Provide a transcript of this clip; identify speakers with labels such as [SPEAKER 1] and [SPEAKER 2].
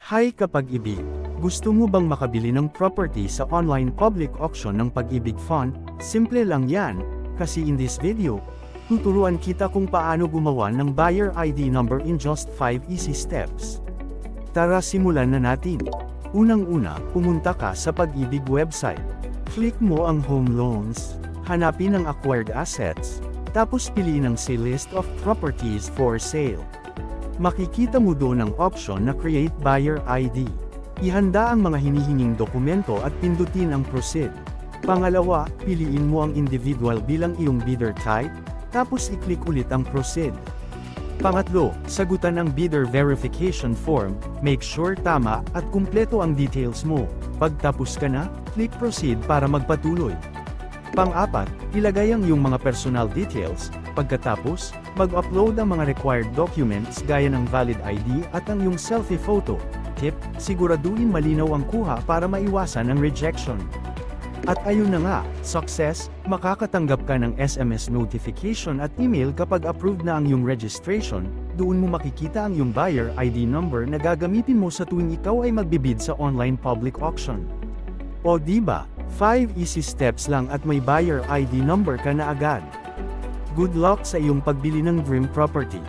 [SPEAKER 1] Hi kapag-ibig! Gusto mo bang makabili ng property sa online public auction ng Pag-ibig Fund? Simple lang yan, kasi in this video, tuturuan kita kung paano gumawa ng buyer ID number in just 5 easy steps. Tara simulan na natin. Unang-una, pumunta ka sa Pag-ibig website. Click mo ang Home Loans, hanapin ang Acquired Assets, tapos piliin ang Say List of Properties for Sale. Makikita mo doon ang option na Create Buyer ID. Ihanda ang mga hinihinging dokumento at pindutin ang Proceed. Pangalawa, piliin mo ang individual bilang iyong bidder type, tapos i-click ulit ang Proceed. Pangatlo, sagutan ang bidder verification form, make sure tama at kumpleto ang details mo. Pagtapos ka na, click Proceed para magpatuloy. Pang-apat, ilagay ang iyong mga personal details. Pagkatapos, mag-upload ang mga required documents gaya ng valid ID at ang iyong selfie photo. Tip, siguraduhin malinaw ang kuha para maiwasan ang rejection. At ayun na nga, success, makakatanggap ka ng SMS notification at email kapag approved na ang iyong registration. Doon mo makikita ang iyong buyer ID number na gagamitin mo sa tuwing ikaw ay magbibid sa online public auction. O diba, 5 easy steps lang at may buyer ID number ka na agad. Good luck sa iyong pagbili ng dream property.